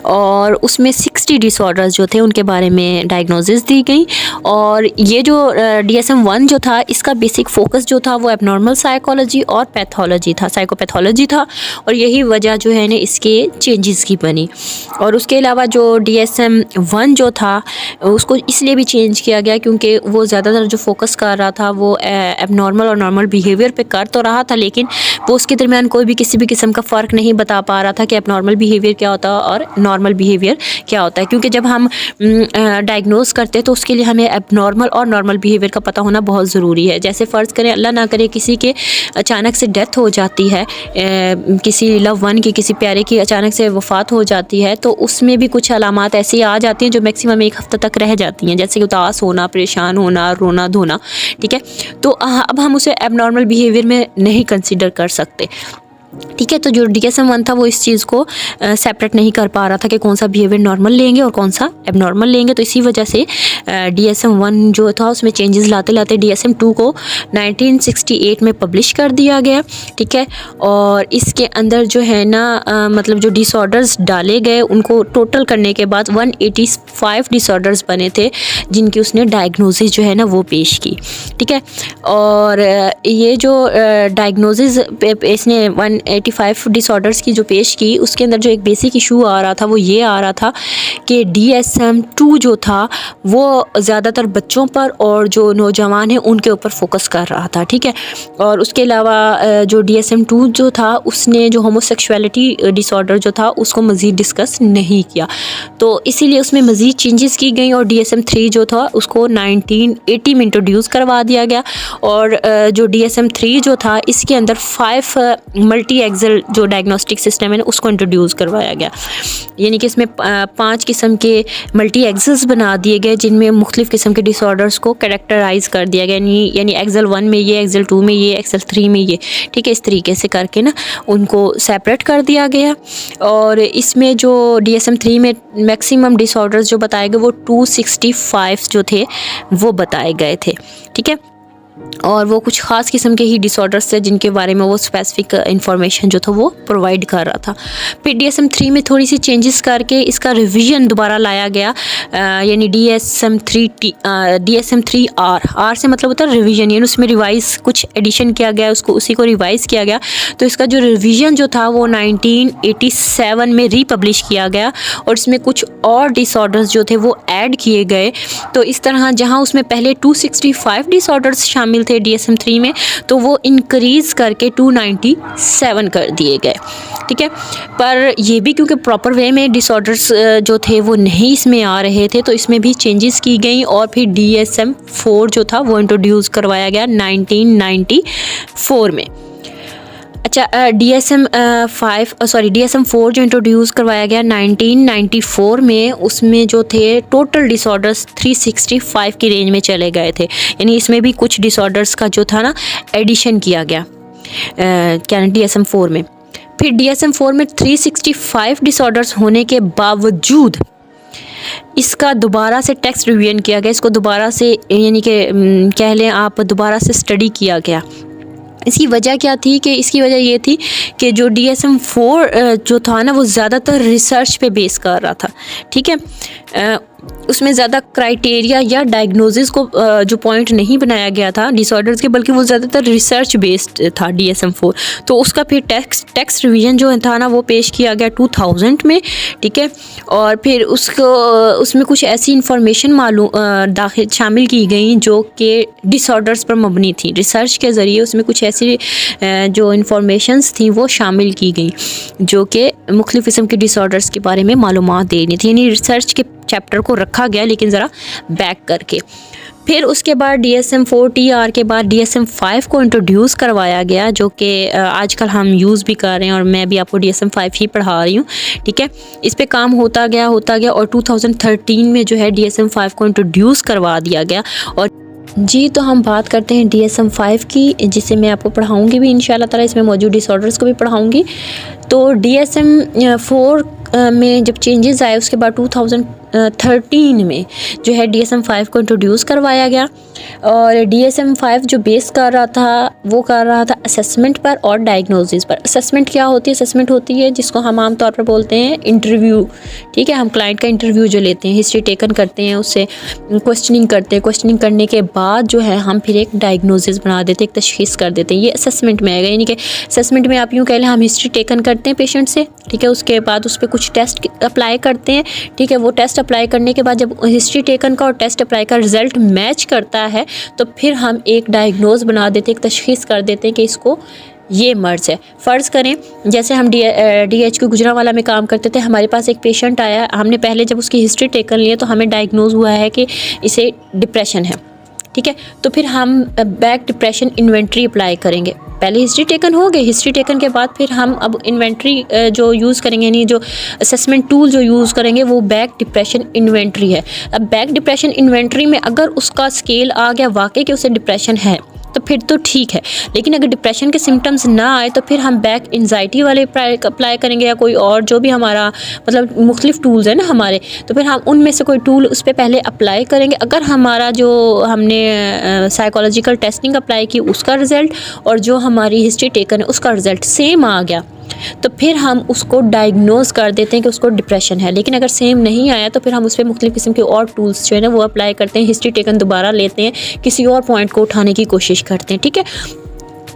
और उसमें 60 डिसऑर्डर्स जो थे उनके बारे में डायग्नोसिस दी गई। और ये जो डीएसएम 1 जो था, इसका बेसिक फोकस जो था वो एबनॉर्मल साइकोलॉजी और पैथोलॉजी था, साइकोपैथोलॉजी था, और यही वजह जो है ना इसके चेंजेस की बनी। और उसके अलावा जो डीएसएम 1 जो था उसको इसलिए भी चेंज किया गया क्योंकि वो ज़्यादातर जो फोकस कर रहा था वो एबनॉर्मल और नॉर्मल बिहेवियर पे कर तो रहा था, लेकिन वो उसके दरमियान कोई भी किसी भी किस्म का फ़र्क नहीं बता पा रहा था कि एबनॉर्मल बिहेवियर क्या होता है और नॉर्मल बिहेवियर क्या होता है। क्योंकि जब हम डायग्नोस करते हैं तो उसके लिए हमें एबनॉर्मल और नॉर्मल बिहेवियर का पता होना बहुत ज़रूरी है। जैसे फ़र्ज़ करें, अल्लाह ना करे किसी के अचानक से डेथ हो जाती है, किसी लव वन की, किसी प्यारे की अचानक से वफ़ात हो जाती है, तो उसमें भी कुछ अलामात ऐसी आ जाती हैं जो मैक्सिमम 1 हफ़्ते तक रह जाती हैं, जैसे उदास होना, परेशान होना, रोना धोना। ठीक है, तो अब हम उसे एबनॉर्मल बिहेवियर में नहीं कंसीडर कर सकते। ठीक है, तो जो डीएसएम 1 था वो इस चीज़ को सेपरेट नहीं कर पा रहा था कि कौन सा बिहेवियर नॉर्मल लेंगे और कौन सा एबनॉर्मल लेंगे। तो इसी वजह से डीएसएम 1 जो था उसमें चेंजेस लाते लाते डीएसएम 2 को 1968 में पब्लिश कर दिया गया। ठीक है, और इसके अंदर जो है ना मतलब जो डिसऑर्डर्स डाले गए उनको टोटल करने के बाद 185 डिसऑर्डर्स बने थे जिनकी उसने डायग्नोसिस जो है ना वो पेश की। ठीक है, और ये जो डायग्नोसिस इसने 185 डिसऑर्डर्स की जो पेश की, उसके अंदर जो एक बेसिक इशू आ रहा था वो ये आ रहा था कि डीएसएम 2 जो था वो ज़्यादातर बच्चों पर और जो नौजवान हैं उनके ऊपर फोकस कर रहा था। ठीक है, और उसके अलावा जो डीएसएम 2 जो था उसने जो होमोसेक्सुअलिटी डिसऑर्डर जो था उसको मज़ीद डिस्कस नहीं किया, तो इसीलिए उसमें मज़ीद चेंजेस की गई और डीएसएम 3 जो था उसको 1980 में इंट्रोड्यूस करवा दिया गया। और जो डीएसएम 3 जो था इसके अंदर 5 मल्टी एक्सल जो डायग्नोस्टिक सिस्टम है ना उसको इंट्रोड्यूस करवाया गया, यानी कि इसमें 5 किस्म के मल्टी एक्सल्स बना दिए गए जिनमें मुख्तलिफ़ किस्म के डिसऑर्डर्स को कैरेक्टराइज कर दिया गया, यानी एक्सल 1 में ये, एक्सल 2 में ये, एक्सल 3 में ये। ठीक है, इस तरीके से करके ना उनको सेपरेट कर दिया गया। और इसमें जो डीएसएम 3 में मैक्सिमम डिसऑर्डर्स जो बताए गए वो 265 जो थे वो बताए गए थे। ठीक है, और वो कुछ ख़ास किस्म के ही डिसऑर्डर्स थे जिनके बारे में वो स्पेसिफिक इंफॉर्मेशन जो था वो प्रोवाइड कर रहा था। फिर डीएसएम 3 में थोड़ी सी चेंजेस करके इसका रिवीजन दोबारा लाया गया, यानी डीएसएम 3 आर से मतलब होता है रिवीजन, यानी उसमें रिवाइज कुछ एडिशन किया गया, उसको उसी को रिवाइज़ किया गया। तो इसका जो रिवीजन जो था वो 1987 में रीपब्लिश किया गया और इसमें कुछ और डिसऑर्डर्स जो थे वो ऐड किए गए। तो इस तरह जहाँ उसमें पहले 265 डिसऑर्डर्स शामिल थे डीएसएम 3 में, तो वो इंक्रीज़ करके 297 कर दिए गए। ठीक है, पर ये भी क्योंकि प्रॉपर वे में डिसऑर्डर्स जो थे वो नहीं इसमें आ रहे थे, तो इसमें भी चेंजेस की गई और फिर डीएसएम 4 जो था वो इंट्रोड्यूस करवाया गया 1994 में। अच्छा, डीएसएम 4 जो इंट्रोड्यूस करवाया गया 1994 में, उसमें जो थे टोटल डिसऑर्डर्स 365 की रेंज में चले गए थे, यानी इसमें भी कुछ डिसऑर्डर्स का जो था ना एडिशन किया गया क्या डीएसएम 4 में। फिर डीएसएम 4 में 365 डिसऑर्डर्स होने के बावजूद इसका दोबारा से टेक्स्ट रिवीजन किया गया, इसको दोबारा से यानी कि कह लें आप दोबारा से स्टडी किया गया। इसकी वजह क्या थी कि इसकी वजह ये थी कि जो डीएसएम 4 जो था ना वो ज़्यादातर रिसर्च पे बेस कर रहा था। ठीक है, उसमें ज़्यादा क्राइटेरिया या डायग्नोसिस को जो पॉइंट नहीं बनाया गया था डिसऑर्डर्स के, बल्कि वो ज़्यादातर रिसर्च बेस्ड था DSM-4। तो उसका फिर टेक्स्ट रिवीजन जो था ना वो पेश किया गया 2000 में, ठीक है। और फिर उसमें कुछ ऐसी इंफॉर्मेशन दाखिल शामिल की गई जो कि डिसऑर्डर्स पर मबनी थी। रिसर्च के ज़रिए उसमें कुछ ऐसी जो इंफॉर्मेशंस थी वो शामिल की गई जो कि मुख्तलिफ़ किस्म के डिसऑर्डर्स के बारे में मालूमात दे रही थी। यानी रिसर्च के चैप्टर को रखा गया लेकिन ज़रा बैक करके। फिर उसके बाद DSM-4 TR के बाद DSM-5 को इंट्रोड्यूस करवाया गया, जो कि आजकल हम यूज़ भी कर रहे हैं और मैं भी आपको DSM-5 ही पढ़ा रही हूँ, ठीक है। इस पे काम होता गया और 2013 में जो है DSM-5 को इंट्रोड्यूस करवा दिया गया। और जी, तो हम बात करते हैं DSM-5 की, जिसे मैं आपको पढ़ाऊँगी भी इंशाल्लाह ताला, इसमें मौजूद डिसऑर्डर्स को भी पढ़ाऊँगी। तो DSM-4 में जब चेंजेस आए उसके बाद 2013 में जो है DSM-5 को इंट्रोड्यूस करवाया गया। और DSM-5 जो बेस कर रहा था असेसमेंट पर और डायग्नोसिस पर। असेसमेंट क्या होती है? असेसमेंट होती है जिसको हम आम तौर पर बोलते हैं इंटरव्यू, ठीक है। हम क्लाइंट का इंटरव्यू जो लेते हैं, हिस्ट्री टेकन करते हैं, उससे क्वेश्चनिंग करते हैं। क्वेश्चनिंग करने के बाद जो है हम फिर एक डायग्नोसिस बना देते हैं, एक तशखीस कर देते हैं। ये असेसमेंट में आएगा। यानी कि असेसमेंट में आप यूँ कह लें हम हिस्ट्री टेकन करते हैं पेशेंट से, ठीक है। उसके बाद उस पर कुछ टेस्ट अप्लाई करते हैं, ठीक है। वो टेस्ट अप्लाई करने के बाद जब हिस्ट्री टेकन का और टेस्ट अप्लाई का रिज़ल्ट मैच करता है तो फिर हम एक डायग्नोज बना देते हैं, एक तशखीस कर देते हैं कि इसको ये मर्ज़ है। फ़र्ज़ करें जैसे हम DHQ गुजरांवाला में काम करते थे, हमारे पास एक पेशेंट आया, हमने पहले जब उसकी हिस्ट्री टेकन ली तो हमें डायग्नोज हुआ है कि इसे डिप्रेशन है, ठीक है। तो फिर हम बैक डिप्रेशन इन्वेंट्री अप्लाई करेंगे। पहले हिस्ट्री टेकन हो गई, हिस्ट्री टेकन के बाद फिर हम अब इन्वेंट्री जो यूज़ करेंगे, यानी जो असेसमेंट टूल जो यूज़ करेंगे वो बैक डिप्रेशन इन्वेंट्री है। अब बैक डिप्रेशन इन्वेंट्री में अगर उसका स्केल आ गया वाकई कि उसे डिप्रेशन है तो फिर तो ठीक है, लेकिन अगर डिप्रेशन के सिम्टम्स ना आए तो फिर हम बैक एंजाइटी वाले अप्लाई करेंगे या कोई और जो भी हमारा मतलब मुख्तलिफ टूल्स हैं ना हमारे, तो फिर हम उनमें से कोई टूल उस पर पहले अप्लाई करेंगे। अगर हमारा जो हमने साइकोलॉजिकल टेस्टिंग अप्लाई की उसका रिज़ल्ट और जो हमारी हिस्ट्री टेकन है उसका रिज़ल्ट सेम आ गया तो फिर हम उसको डायग्नोज कर देते हैं कि उसको डिप्रेशन है। लेकिन अगर सेम नहीं आया तो फिर हम उस पर मुख्तलिफ़ किस्म के और टूल्स जो है ना वो अप्लाई करते हैं, हिस्ट्री टेकन दोबारा लेते हैं, किसी और पॉइंट को उठाने की कोशिश करते हैं, ठीक है।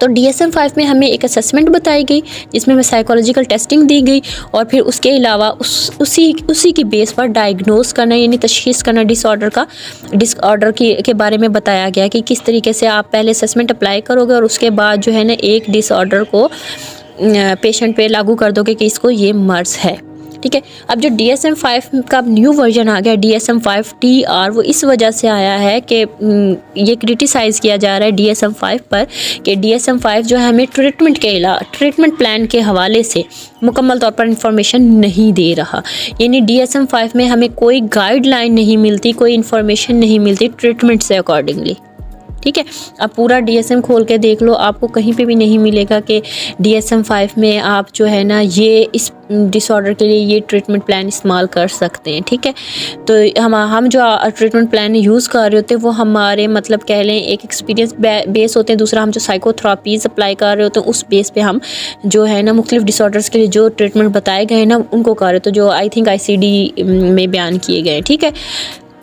तो DSM-5 में हमें एक असेसमेंट बताई गई जिसमें हमें साइकोलॉजिकल टेस्टिंग दी गई और फिर उसके अलावा उसी की बेस पर डायग्नोज करना यानी तशखीस करना डिसऑर्डर के बारे में बताया गया कि किस तरीके से आप पहले असेसमेंट अप्लाई करोगे और उसके बाद जो है ना एक डिसऑर्डर को पेशेंट पे लागू कर दोगे कि इसको ये मर्ज़ है, ठीक है। अब जो DSM-5 का न्यू वर्जन आ गया DSM-5 TR, वो इस वजह से आया है कि ये क्रिटिसाइज़ किया जा रहा है DSM-5 पर कि DSM-5 जो है हमें ट्रीटमेंट प्लान के हवाले से मुकम्मल तौर पर इंफॉर्मेशन नहीं दे रहा। यानी DSM-5 में हमें कोई गाइडलाइन नहीं मिलती, कोई इंफॉर्मेशन नहीं मिलती ट्रीटमेंट से अकॉर्डिंगली, ठीक है। आप पूरा DSM खोल के देख लो, आपको कहीं पे भी नहीं मिलेगा कि DSM-5 में आप जो है ना ये इस डिसऑर्डर के लिए ये ट्रीटमेंट प्लान इस्तेमाल कर सकते हैं, ठीक है। तो हम जो ट्रीटमेंट प्लान यूज़ कर रहे होते हैं वो हमारे मतलब कह लें एक एक्सपीरियंस बेस होते हैं, दूसरा हम जो साइकोथेरापीज़ अप्लाई कर रहे होते हैं उस बेस पे हम जो है ना मुख्तलिफ डिसऑर्डर्स के लिए जो ट्रीटमेंट बताए गए हैं ना उनको कर रहे हो, तो जो आई थिंक ICD में बयान किए गए हैं, ठीक है।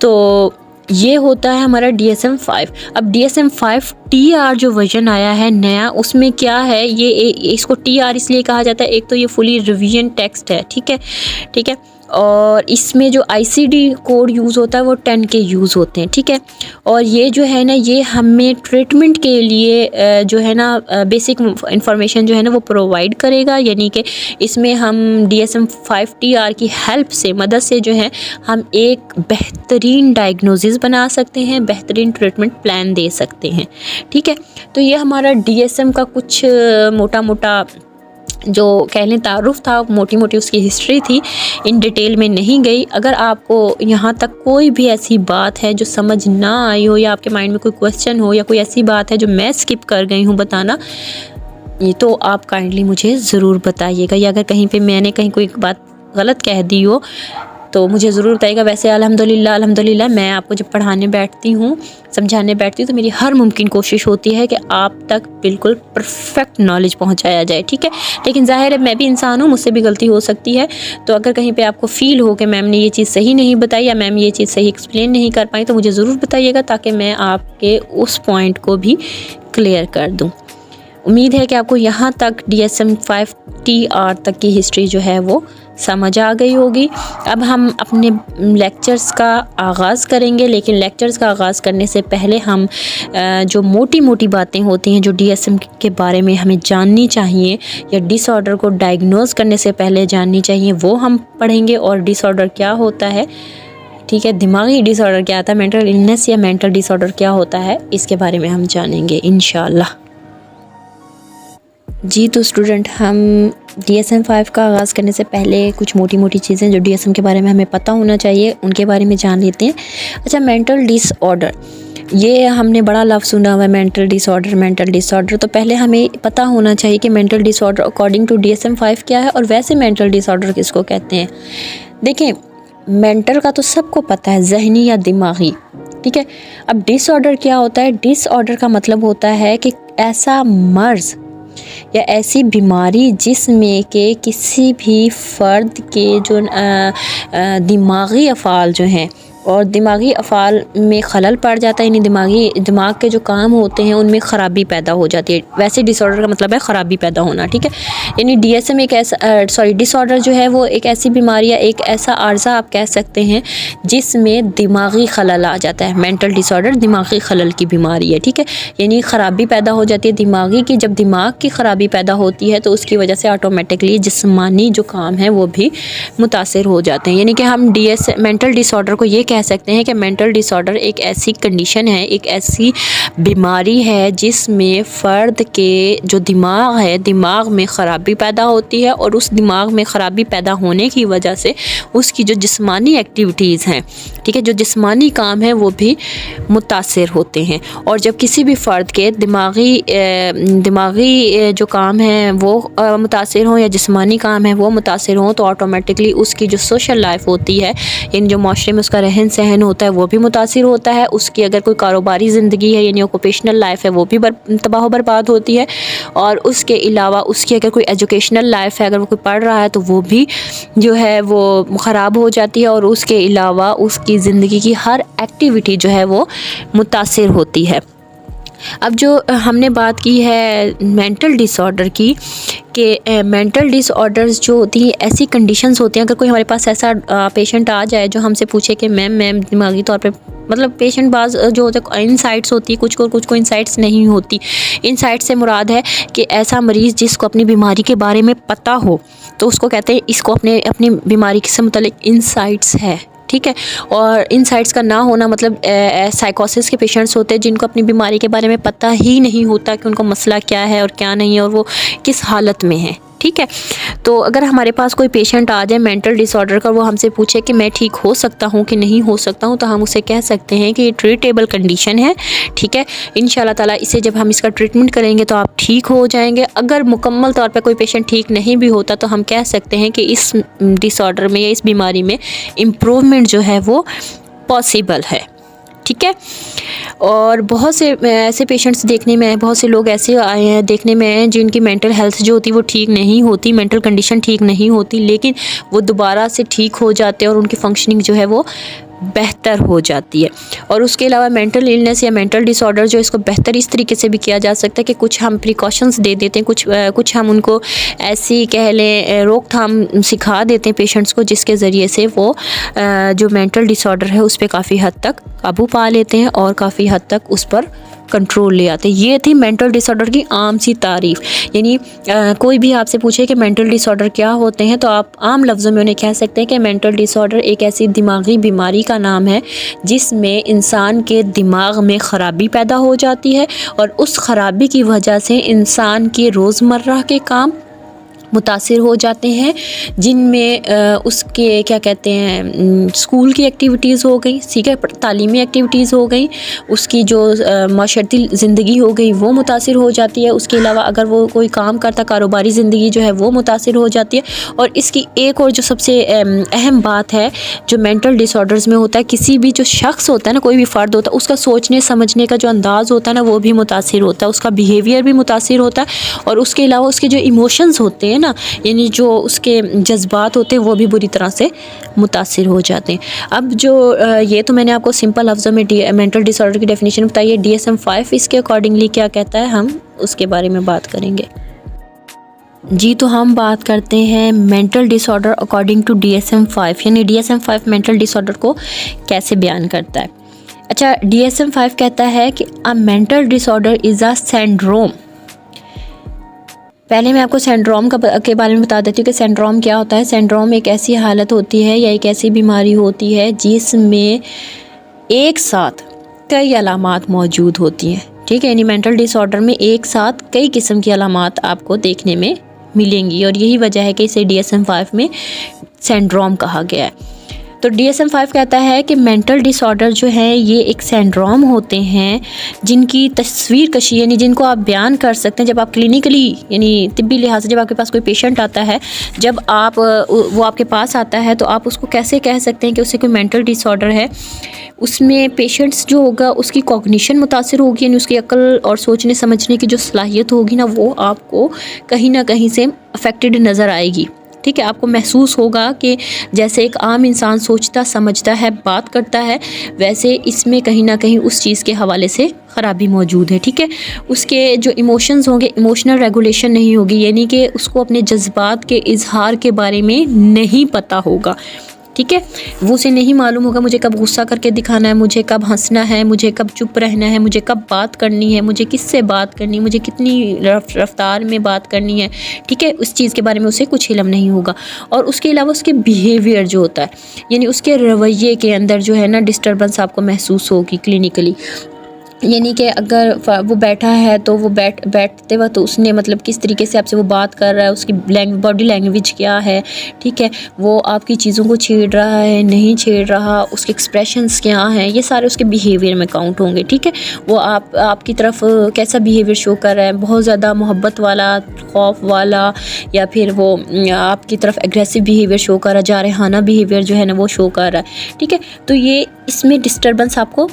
तो ये होता है हमारा DSM-5। अब DSM-5 TR जो वर्जन आया है नया, उसमें क्या है इसको TR इसलिए कहा जाता है, एक तो ये फुली रिवीजन टेक्स्ट है, ठीक है। और इसमें जो ICD कोड यूज़ होता है वो 10 के यूज़ होते हैं, ठीक है। और ये जो है ना ये हमें ट्रीटमेंट के लिए जो है ना बेसिक इंफॉर्मेशन जो है ना वो प्रोवाइड करेगा। यानी कि इसमें हम DSM-5 TR की हेल्प से मदद से जो है हम एक बेहतरीन डायग्नोसिस बना सकते हैं, बेहतरीन ट्रीटमेंट प्लान दे सकते हैं, ठीक है। तो ये हमारा DSM का कुछ मोटा जो कह लें तारुफ था, मोटी मोटी उसकी हिस्ट्री थी, इन डिटेल में नहीं गई। अगर आपको यहाँ तक कोई भी ऐसी बात है जो समझ ना आई हो या आपके माइंड में कोई क्वेश्चन हो या कोई ऐसी बात है जो मैं स्किप कर गई हूँ बताना, ये तो आप काइंडली मुझे ज़रूर बताइएगा। या अगर कहीं पे मैंने कोई बात गलत कह दी हो तो मुझे ज़रूर बताइएगा। वैसे अल्हम्दुलिल्लाह मैं आपको जब पढ़ाने बैठती हूँ, समझाने बैठती हूँ, तो मेरी हर मुमकिन कोशिश होती है कि आप तक बिल्कुल परफेक्ट नॉलेज पहुँचाया जाए, ठीक है। लेकिन ज़ाहिर है मैं भी इंसान हूँ, मुझसे भी गलती हो सकती है। तो अगर कहीं पे आपको फ़ील हो कि मैम ने ये चीज़ सही नहीं बताई या मैम ये चीज़ सही एक्सप्लेन नहीं कर पाई, तो मुझे ज़रूर बताइएगा, ताकि मैं आपके उस पॉइंट को भी क्लियर कर दूँ। उम्मीद है कि आपको यहाँ तक DSM 5TR तक की हिस्ट्री जो है वो समझ आ गई होगी। अब हम अपने लेक्चर्स का आगाज़ करेंगे, लेकिन लेक्चर्स का आगाज़ करने से पहले हम जो मोटी मोटी बातें होती हैं जो DSM के बारे में हमें जाननी चाहिए या डिसऑर्डर को डायग्नोज करने से पहले जाननी चाहिए, वो हम पढ़ेंगे। और डिसऑर्डर क्या होता है, ठीक है, दिमागी डिसऑर्डर क्या होता है, मेंटल इलनेस या मेंटल डिसऑर्डर क्या होता है, इसके बारे में हम जानेंगे इंशाल्लाह। जी तो स्टूडेंट, हम DSM 5 का आगाज़ करने से पहले कुछ मोटी मोटी चीज़ें जो DSM के बारे में हमें पता होना चाहिए उनके बारे में जान लेते हैं। अच्छा, मेंटल डिसऑर्डर, ये हमने बड़ा लफ्ज़ सुना हुआ है, मेंटल डिसऑर्डर। तो पहले हमें पता होना चाहिए कि mental disorder according to DSM 5 क्या है और वैसे मेंटल डिसऑर्डर किसको कहते हैं। देखें, मेंटल का तो सबको पता है, जहनी या दिमागी, ठीक है। अब डिसऑर्डर क्या होता है? डिसऑर्डर का मतलब होता है कि ऐसा मर्ज़ या ऐसी बीमारी जिसमें के किसी भी फ़र्द के जो दिमागी अफ़ाल जो हैं और दिमागी अफ़ाल में खलल पड़ जाता है, यानी दिमाग के जो काम होते हैं उनमें ख़राबी पैदा हो जाती है। वैसे डिसऑर्डर का मतलब है ख़राबी पैदा होना, ठीक है। यानी DSM एक ऐसा डिसऑर्डर जो है वो एक ऐसी बीमारी या एक ऐसा आर्ज़ा आप कह सकते हैं जिसमें दिमागी खलल आ जाता है। मेंटल डिसऑर्डर दिमागी खलल की बीमारी है, ठीक है। यानी ख़राबी पैदा हो जाती है दिमागी की। जब दिमाग की ख़राबी पैदा होती है तो उसकी वजह से ऑटोमेटिकली जिस्मानी जो काम है वो भी मुतासिर हो जाते हैं। यानी कि हम मेंटल डिसऑर्डर को ये कह सकते हैं कि मेंटल डिसऑर्डर एक ऐसी कंडीशन है, एक ऐसी बीमारी है जिसमें फ़र्द के जो दिमाग है, दिमाग में ख़राबी पैदा होती है और उस दिमाग में ख़राबी पैदा होने की वजह से उसकी जो जिस्मानी एक्टिविटीज़ हैं, ठीक है, जो जिस्मानी काम है वो भी मुतासिर होते हैं। और जब किसी भी फ़र्द के दिमागी जो काम है वो मुतासिर हों या जिस्मानी काम है वो मुतासिर हों, तो ऑटोमेटिकली उसकी जो सोशल लाइफ होती है, यानी जो माशरे में उसका रहन सहन होता है वो भी मुतासिर होता है। उसकी अगर कोई कारोबारी ज़िंदगी है यानी ऑक्यूपेशनल लाइफ है वो भी तबाह बर्बाद होती है। और उसके अलावा उसकी अगर कोई एजुकेशनल लाइफ है, अगर वो कोई पढ़ रहा है तो वो भी जो है वो ख़राब हो जाती है। और उसके अलावा उसकी ज़िंदगी की हर एक्टिविटी जो है वो मुतासिर होती है। अब जो हमने बात की है मेंटल डिसऑर्डर की, कि मेंटल डिसऑर्डर्स जो होती हैं ऐसी कंडीशंस होती हैं, अगर कोई हमारे पास ऐसा पेशेंट आ जाए जो हमसे पूछे कि मैम दिमागी तौर पे, मतलब पेशेंट बाज जो होते हैं इनसाइट्स होती है, कुछ को इनसाइट्स नहीं होती। इनसाइट से मुराद है कि ऐसा मरीज़ जिसको अपनी बीमारी के बारे में पता हो, तो उसको कहते हैं इसको अपनी बीमारी से मुतल्लिक इनसाइट्स है, ठीक है। और इनसाइट्स का ना होना मतलब साइकोसिस के पेशेंट्स होते हैं जिनको अपनी बीमारी के बारे में पता ही नहीं होता कि उनको मसला क्या है और क्या नहीं है और वो किस हालत में है, ठीक है। तो अगर हमारे पास कोई पेशेंट आ जाए मेंटल डिसऑर्डर का, वो हमसे पूछे कि मैं ठीक हो सकता हूँ कि नहीं हो सकता हूँ, तो हम उसे कह सकते हैं कि ये ट्रीटेबल कंडीशन है, ठीक है। इंशाल्लाह ताला इसे जब हम इसका ट्रीटमेंट करेंगे तो आप ठीक हो जाएंगे। अगर मुकम्मल तौर पे कोई पेशेंट ठीक नहीं भी होता तो हम कह सकते हैं कि इस डिसऑर्डर में या इस बीमारी में इम्प्रूवमेंट जो है वो पॉसिबल है, ठीक है। और बहुत से ऐसे पेशेंट्स देखने में आए, बहुत से लोग ऐसे आए हैं देखने में आए जिनकी मेंटल हेल्थ जो होती है वो ठीक नहीं होती, मेंटल कंडीशन ठीक नहीं होती, लेकिन वो दोबारा से ठीक हो जाते हैं और उनकी फंक्शनिंग जो है वो बेहतर हो जाती है। और उसके अलावा मेंटल इलनेस या मेंटल डिसऑर्डर जो इसको बेहतर इस तरीके से भी किया जा सकता है कि कुछ हम प्रिकॉशंस दे देते हैं, कुछ हम उनको ऐसी कह लें रोकथाम सिखा देते हैं पेशेंट्स को, जिसके ज़रिए से वो जो मेंटल डिसऑर्डर है उस पर काफ़ी हद तक काबू पा लेते हैं और काफ़ी हद तक उस पर कंट्रोल ले आते हैं। ये थी मेंटल डिसऑर्डर की आम सी तारीफ़। यानी कोई भी आपसे पूछे कि मेंटल डिसऑर्डर क्या होते हैं तो आप आम लफ्ज़ों में उन्हें कह सकते हैं कि मेंटल डिसऑर्डर एक ऐसी दिमागी बीमारी का नाम है जिसमें इंसान के दिमाग में ख़राबी पैदा हो जाती है और उस ख़राबी की वजह से इंसान के रोज़मर्रा के काम मुतासिर हो जाते हैं, जिनमें उसके क्या कहते हैं स्कूल की एक्टिविटीज़ हो गई, ठीक है, तालीमी एक्टिविटीज़ हो गई, उसकी जो माशरती ज़िंदगी हो गई वो मुतासिर हो जाती है। उसके अलावा अगर वो कोई काम करता, कारोबारी ज़िंदगी जो है वो मुतासिर हो जाती है। और इसकी एक और जो सबसे अहम बात है जो मेंटल डिसऑर्डर्स में होता है, किसी भी जो शख्स होता है ना, कोई भी फ़र्द होता है, उसका सोचने समझने का जो अंदाज़ होता है ना वो भी मुतासिर होता है, उसका बिहेवियर भी मुतासिर होता है। और उसके अलावा उसके जो इमोशंस होते हैं ना, यानी जो उसके जज्बात होते हैं वो भी बुरी तरह से मुतासिर हो जाते हैं। अब जो ये तो मैंने आपको सिंपल लफ्ज़ों में मेंटल डिसऑर्डर की डेफिनेशन बताई है। DSM-5 इसके अकॉर्डिंगली क्या कहता है, हम उसके बारे में बात करेंगे। जी, तो हम बात करते हैं mental disorder according to DSM-5, यानी DSM-5 मेंटल डिसऑर्डर को कैसे बयान करता है। अच्छा, DSM-5 कहता है कि a mental disorder is a syndrome. पहले मैं आपको सिंड्रोम के बारे में बता देती हूँ कि सिंड्रोम क्या होता है। सिंड्रोम एक ऐसी हालत होती है या एक ऐसी बीमारी होती है जिसमें एक साथ कई अलामात मौजूद होती हैं, ठीक है। यानी मेंटल डिसऑर्डर में एक साथ कई किस्म की अलामात आपको देखने में मिलेंगी, और यही वजह है कि इसे DSM-5 में सिंड्रोम कहा गया है। तो DSM-5 कहता है कि मेंटल डिसऑर्डर जो है ये एक सिंड्रोम होते हैं जिनकी तस्वीर कशी, यानी जिनको आप बयान कर सकते हैं जब आप क्लिनिकली, यानी तिब्बी लिहाज से जब आपके पास कोई पेशेंट आता है, जब आप वो आपके पास आता है तो आप उसको कैसे कह सकते हैं कि उसे कोई मेंटल डिसऑर्डर है। उसमें पेशेंट्स जो होगा उसकी कॉग्निशन मुतासिर होगी, यानी उसकी अक्ल और सोचने समझने की जो सलाहियत होगी ना वो आपको कहीं ना कहीं से अफेक्टेड नज़र आएगी, ठीक है। आपको महसूस होगा कि जैसे एक आम इंसान सोचता समझता है, बात करता है, वैसे इसमें कहीं ना कहीं उस चीज़ के हवाले से ख़राबी मौजूद है, ठीक है। उसके जो इमोशंस होंगे, इमोशनल रेगुलेशन नहीं होगी, यानी कि उसको अपने जज्बात के इजहार के बारे में नहीं पता होगा, ठीक है। वो उसे नहीं मालूम होगा मुझे कब गुस्सा करके दिखाना है, मुझे कब हंसना है, मुझे कब चुप रहना है, मुझे कब बात करनी है, मुझे किससे बात करनी है, मुझे कितनी रफ्तार में बात करनी है, ठीक है। उस चीज़ के बारे में उसे कुछ इल्म नहीं होगा। और उसके अलावा उसके बिहेवियर जो होता है, यानी उसके रवैये के अंदर जो है ना डिस्टर्बेंस आपको महसूस होगी क्लिनिकली। यानी कि अगर वो बैठा है तो वो बैठते वक्त तो उसने मतलब किस तरीके से आपसे वो बात कर रहा है, उसकी बॉडी लैंग्वेज क्या है, ठीक है। वो आपकी चीज़ों को छेड़ रहा है, नहीं छेड़ रहा, उसके एक्सप्रेशंस क्या हैं, ये सारे उसके बिहेवियर में काउंट होंगे, ठीक है। वो आपकी तरफ कैसा बिहेवियर शो कर रहा है, बहुत ज़्यादा मोहब्बत वाला, खौफ वाला, या फिर वो आपकी तरफ एग्रेसिव बिहेवियर शो कर रहा है, जारहाना बिहेवियर जो है ना वो शो कर रहा है, ठीक है। तो ये इसमें डिस्टर्बेंस आपको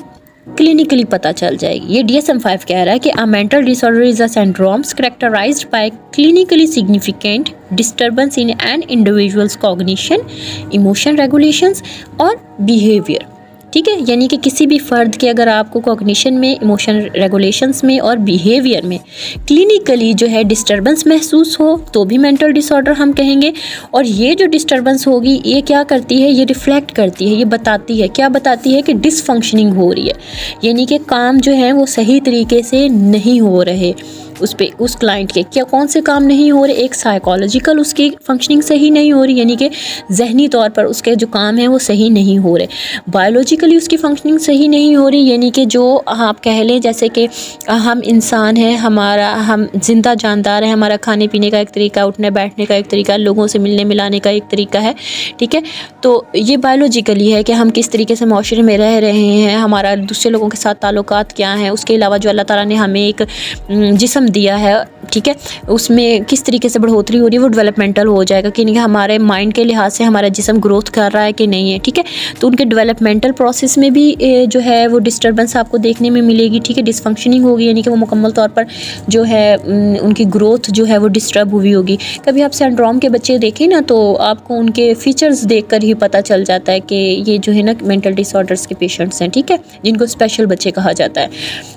क्लिनिकली पता चल जाएगी। ये DSM-5 कह रहा है कि a mental disorder is a syndromes characterized by clinically significant disturbance in an individuals cognition, emotion regulations और बिहेवियर, ठीक है। यानी कि किसी भी फ़र्द के अगर आपको कॉग्निशन में, इमोशन रेगुलेशंस में और बिहेवियर में क्लिनिकली जो है डिस्टर्बेंस महसूस हो तो भी मेंटल डिसऑर्डर हम कहेंगे। और ये जो डिस्टर्बेंस होगी ये क्या करती है, ये रिफ्लेक्ट करती है, ये बताती है, क्या बताती है कि डिसफंक्शनिंग हो रही है, यानी कि काम जो है वो सही तरीके से नहीं हो रहे उस क्लाइंट के। क्या कौन से काम नहीं हो रहे, एक साइकोलॉजिकल उसकी फंक्शनिंग सही नहीं हो रही, यानी कि जहनी तौर पर उसके जो काम हैं वो सही नहीं हो रहे, बायोलॉजिकली उसकी फंक्शनिंग सही नहीं हो रही, यानी कि जो आप कह लें जैसे कि हम इंसान हैं, हम जिंदा जानदार हैं, हमारा खाने पीने का एक तरीका, उठने बैठने का एक तरीका, लोगों से मिलने मिलाने का एक तरीका है, ठीक है। तो ये बायोलॉजिकली है कि हम किस तरीके से माशरे में रह रहे हैं, हमारा दूसरे लोगों के साथ ताल्लुकात क्या हैं। उसके अलावा जो अल्लाह ताला ने हमें एक जिस्म दिया है, ठीक है, उसमें किस तरीके से बढ़ोतरी हो रही है, वो डेवलपमेंटल हो जाएगा कि नहीं, हमारे माइंड के लिहाज से हमारा जिस्म ग्रोथ कर रहा है कि नहीं है, ठीक है। तो उनके डेवलपमेंटल प्रोसेस में भी जो है वो डिस्टर्बेंस आपको देखने में मिलेगी, ठीक है। डिसफंक्शनिंग होगी, यानी कि वो मुकम्मल तौर पर जो है उनकी ग्रोथ जो है वो डिस्टर्ब हुई होगी। कभी आप सिंड्रोम के बच्चे देखें ना तो आपको उनके फीचर्स देखकर ही पता चल जाता है कि ये जो है ना मेंटल डिसऑर्डर्स के पेशेंट्स हैं, ठीक है, जिनको स्पेशल बच्चे कहा जाता है।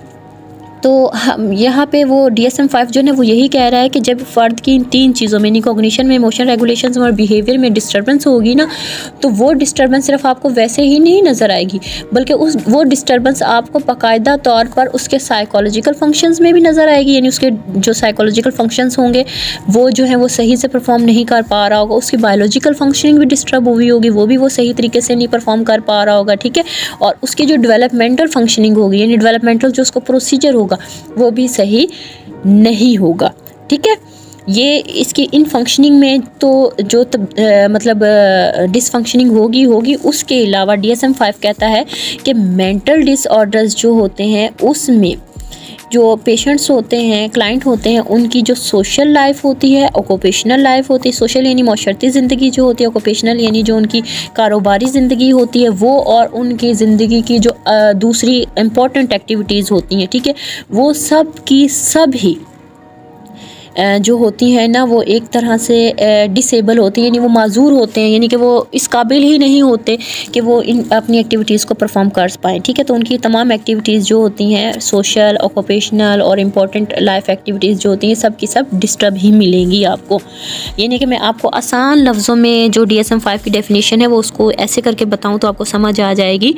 तो हम यहाँ पे वो DSM-5 जो है वो यही कह रहा है कि जब फ़र्द की इन तीन चीज़ों में, यानी कॉग्निशन में, इमोशन रेगुलेशंस और बिहेवियर में डिस्टर्बेंस होगी ना, तो वो डिस्टर्बेंस सिर्फ आपको वैसे ही नहीं नज़र आएगी, बल्कि वो डिस्टर्बेंस आपको बाकायदा तौर पर उसके साइकोलॉजिकल फंक्शंस में भी नज़र आएगी, यानी उसके जो साइकोलॉजिकल फंक्शंस होंगे वो जो है वो सही से परफॉर्म नहीं कर पा रहा होगा, उसकी बायोलॉजिकल फंक्शनिंग भी डिस्टर्ब हुई होगी, वो भी वो सही तरीके से नहीं परफॉर्म कर पा रहा होगा, ठीक है। और उसकी जो डेवलपमेंटल फंक्शनिंग होगी, यानी डेवलपमेंटल जो उसको प्रोसीजर होगा वो भी सही नहीं होगा, ठीक है। ये इसकी इन फंक्शनिंग में तो जो मतलब डिसफंक्शनिंग होगी। उसके अलावा DSM-5 कहता है कि मेंटल डिसऑर्डर्स जो होते हैं उसमें जो पेशेंट्स होते हैं, क्लाइंट होते हैं, उनकी जो सोशल लाइफ होती है, ऑक्यूपेशनल लाइफ होती है, सोशल यानी माशरती ज़िंदगी जो होती है, ऑक्यूपेशनल यानी जो उनकी कारोबारी ज़िंदगी होती है वो, और उनकी ज़िंदगी की जो दूसरी इम्पॉर्टेंट एक्टिविटीज़ होती हैं, ठीक है, वो सब की सब ही जो होती हैं ना वो एक तरह से डिसेबल होती हैं, यानी वो माजूर होते हैं, यानी कि वो इस काबिल ही नहीं होते कि वो इन अपनी एक्टिविटीज़ को परफॉर्म कर पाएँ, ठीक है। तो उनकी तमाम एक्टिविटीज़ जो होती हैं सोशल, ऑक्यूपेशनल और इम्पॉर्टेंट लाइफ एक्टिविटीज़ जो होती हैं सब की सब डिस्टर्ब ही मिलेंगी आपको। यानी कि मैं आपको आसान लफ्ज़ों में जो DSM-5 की डेफिनेशन है वो उसको ऐसे करके बताऊँ तो आपको समझ आ जाएगी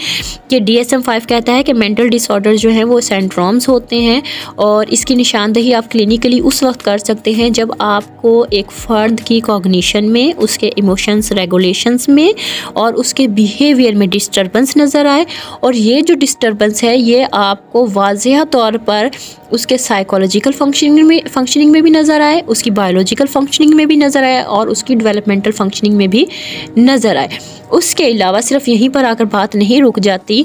कि DSM-5 कहता है कि मेंटल डिसऑर्डर जो है वो सिंड्रोम्स होते हैं, और इसकी निशानदेही आप क्लिनिकली उस वक्त कर सकते हैं जब आपको एक फ़र्द की कॉग्निशन में, उसके इमोशंस रेगुलेशंस में और उसके बिहेवियर में डिस्टर्बेंस नज़र आए। और ये जो डिस्टर्बेंस है ये आपको वाज़ेह तौर पर उसके साइकोलॉजिकल फंक्शनिंग में भी नज़र आए, उसकी बायोलॉजिकल फंक्शनिंग में भी नज़र आए और उसकी डेवलपमेंटल फंक्शनिंग में भी नज़र आए। उसके अलावा सिर्फ यहीं पर आकर बात नहीं रुक जाती,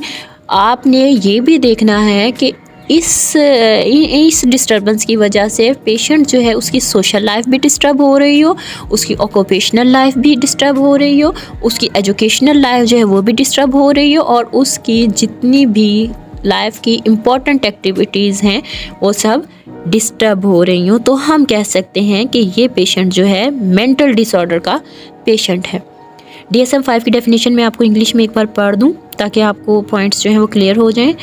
आपने ये भी देखना है कि इस डिस्टर्बेंस की वजह से पेशेंट जो है उसकी सोशल लाइफ भी डिस्टर्ब हो रही हो, उसकी ऑक्यूपेशनल लाइफ भी डिस्टर्ब हो रही हो, उसकी एजुकेशनल लाइफ जो है वो भी डिस्टर्ब हो रही हो, और उसकी जितनी भी लाइफ की इम्पॉर्टेंट एक्टिविटीज़ हैं वो सब डिस्टर्ब हो रही हो। तो हम कह सकते हैं कि ये पेशेंट जो है मेंटल डिसऑर्डर का पेशेंट है। DSM-5 की डेफिनेशन मैं आपको इंग्लिश में एक बार पढ़ दूँ ताकि आपको पॉइंट्स जो हैं वो क्लियर हो जाएं।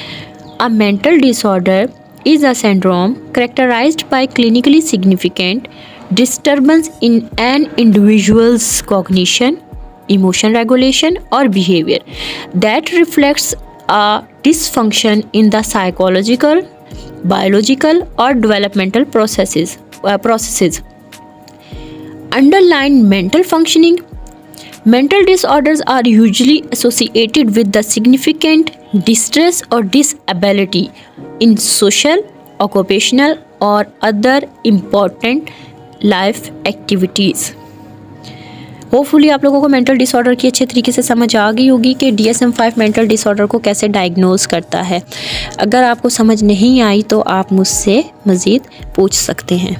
A mental disorder is a syndrome characterized by clinically significant disturbance in an individual's cognition, emotion regulation, or behavior that reflects a dysfunction in the psychological, biological, or developmental processes. Underlying mental functioning. Mental disorders are usually associated with the significant distress or disability in social, occupational or other important life activities. Hopefully आप लोगों को mental disorder की अच्छे तरीके से समझ आ गई होगी कि DSM-5 मेंटल डिसऑर्डर को कैसे डायग्नोज करता है। अगर आपको समझ नहीं आई तो आप मुझसे मज़ीद पूछ सकते हैं।